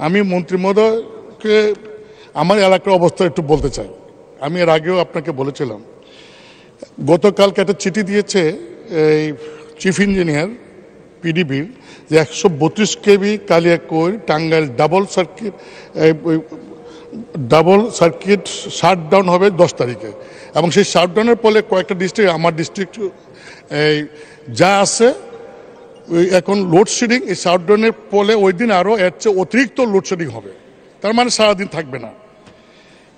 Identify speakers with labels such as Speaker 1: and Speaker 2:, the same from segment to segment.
Speaker 1: আমি মন্ত্রী মহোদয়কে আমার এলাকার অবস্থা একটু বলতে চাই। আমি এর আগেও আপনাকে বলেছিলাম, গতকালকে একটা চিঠি দিয়েছে এই চিফ ইঞ্জিনিয়ার পিডিবির যে 132 KV Kaliakair Tangail double circuit shutdown হবে 10 তারিখে, এবং সেই শাটডাউনের ফলে কয়েকটা ডিস্ট্রিক্ট, আমার ডিস্ট্রিক্ট এই যা আছে এখন লোডশেডিং, এই শাটডাউনের ফলে ওই দিন আরও এর চেয়ে অতিরিক্ত লোডশেডিং হবে, তার মানে সারাদিন থাকবে না।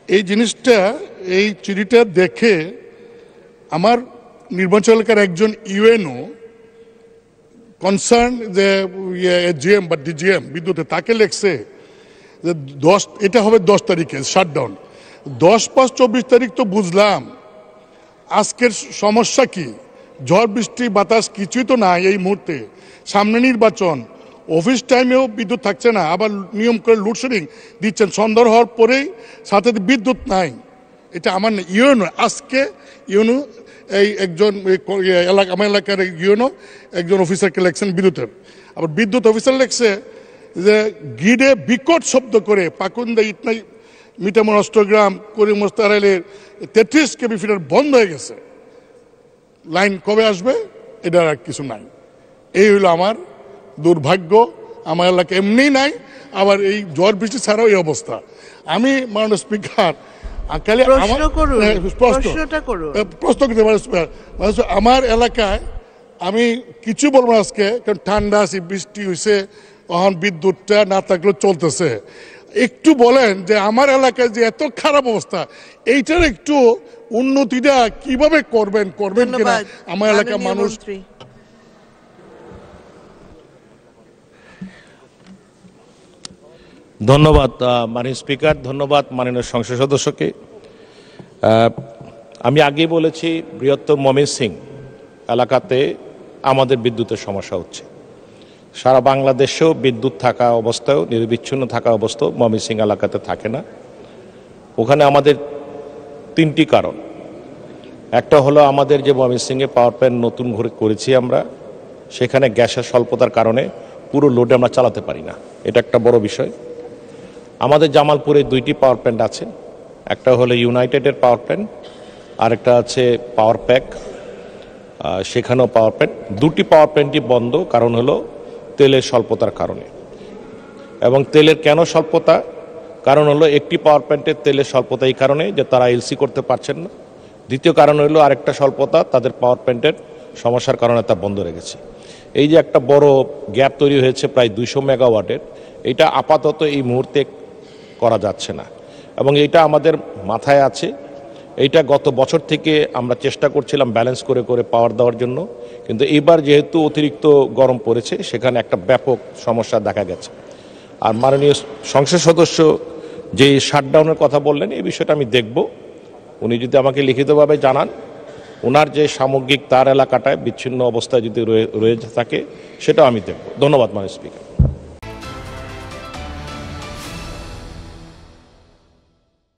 Speaker 1: এই জিনিসটা, এই চিঠিটা দেখে আমার নির্বাচন এলাকার একজন ইউএনও কনসার্ন যে জিএম বা ডিজিএম বিদ্যুতে, তাকে লেখছে যে এটা হবে 10 তারিখে শাটডাউন। 10-5-24 তারিখ তো বুঝলাম, আজকের সমস্যা কি? ঝড় বৃষ্টি বাতাস কিছুই তো নাই এই মুহূর্তে, সামনে নির্বাচন, অফিস টাইমেও বিদ্যুৎ থাকছে না, আবার নিয়ম করে লোডশেডিং দিচ্ছেন, সন্ধ্যা হওয়ার পরেই সাথে বিদ্যুৎ নাই। এটা আমার ইউএনও, আজকে ইউএনও এই একজন আমার এলাকার ইউএনও একজন অফিসারকে লেখছেন বিদ্যুতের, আবার বিদ্যুৎ অফিসার লেখছে যে গ্রিডে বিকট শব্দ করে পাকুন্দা ইটনাই মিটামন অষ্টগ্রাম করিম মোস্তারাইলের 33 কেবি ফিডার বন্ধ হয়ে গেছে, লাইন কবে আসবে এটার আর কিছু নাই। এই হলো আমার দুর্ভাগ্য। আমার এলাকা এমনিই নাই, আবার এই ঝড় বৃষ্টি ছাড়াও এই অবস্থা। আমি মাননীয় স্পিকার প্রশ্ন করতে পারি, আমার এলাকায় আমি কিছু বলবো না আজকে, কারণ ঠান্ডা আছে, বৃষ্টি হয়েছে, এখন বিদ্যুৎটা না থাকলেও চলতেছে। একটু বলেন যে আমার এলাকায় যে এত খারাপ অবস্থা, এইটার একটু উন্নতিটা কিভাবে করবেন কিনা আমার এলাকার মানুষ।
Speaker 2: ধন্যবাদ মাননীয় স্পিকার, ধন্যবাদ মাননীয় সংসদ সদস্যকে। আমি আগেই বলেছি, বৃহত্তর ময়মনসিংহ এলাকাতে আমাদের বিদ্যুতের সমস্যা হচ্ছে। সারা বাংলাদেশেও বিদ্যুৎ থাকা অবস্থায়ও, নিরবিচ্ছিন্ন থাকা অবস্থাও ময়মনসিংহ এলাকাতে থাকে না। ওখানে আমাদের 3টি কারণ। একটা হলো আমাদের যে ময়মনসিংহে পাওয়ার প্ল্যান্ট নতুন করে করেছি আমরা, সেখানে গ্যাসের স্বল্পতার কারণে পুরো লোডে আমরা চালাতে পারি না, এটা একটা বড় বিষয়। আমাদের জামালপুরে 2টি পাওয়ার প্ল্যান্ট আছে, একটা হলো ইউনাইটেডের পাওয়ার প্ল্যান্ট, আরেকটা আছে পাওয়ার প্যাক, সেখানেও পাওয়ার প্ল্যান্ট। 2টি পাওয়ার প্ল্যান্টই বন্ধ, কারণ হলো তেলের স্বল্পতার কারণে। এবং তেলের কেন স্বল্পতা? কারণ হলো একটি পাওয়ার প্ল্যান্টের তেলের স্বল্পতা এই কারণে যে তারা এলসি করতে পারছেন না। দ্বিতীয় কারণ হলো আরেকটা স্বল্পতা, তাদের পাওয়ার প্ল্যান্টের সমস্যার কারণে তা বন্ধ রেখেছে। এই যে একটা বড় গ্যাপ তৈরি হয়েছে প্রায় 200 মেগাওয়াটের, এটা আপাতত এই মুহূর্তে করা যাচ্ছে না, এবং এইটা আমাদের মাথায় আছে। এইটা গত বছর থেকে আমরা চেষ্টা করছিলাম ব্যালেন্স করে করে পাওয়ার দেওয়ার জন্য, কিন্তু এবার যেহেতু অতিরিক্ত গরম পড়েছে, সেখানে একটা ব্যাপক সমস্যা দেখা গেছে। আর মাননীয় সংসদ সদস্য যে শাটডাউনের কথা বললেন, এই বিষয়টা আমি দেখব। উনি যদি আমাকে লিখিতভাবে জানান, ওনার যে সামগ্রিক তার এলাকাটায় বিচ্ছিন্ন অবস্থায় যদি রয়ে থাকে, সেটাও আমি দেখব। ধন্যবাদ মাননীয় স্পিকার।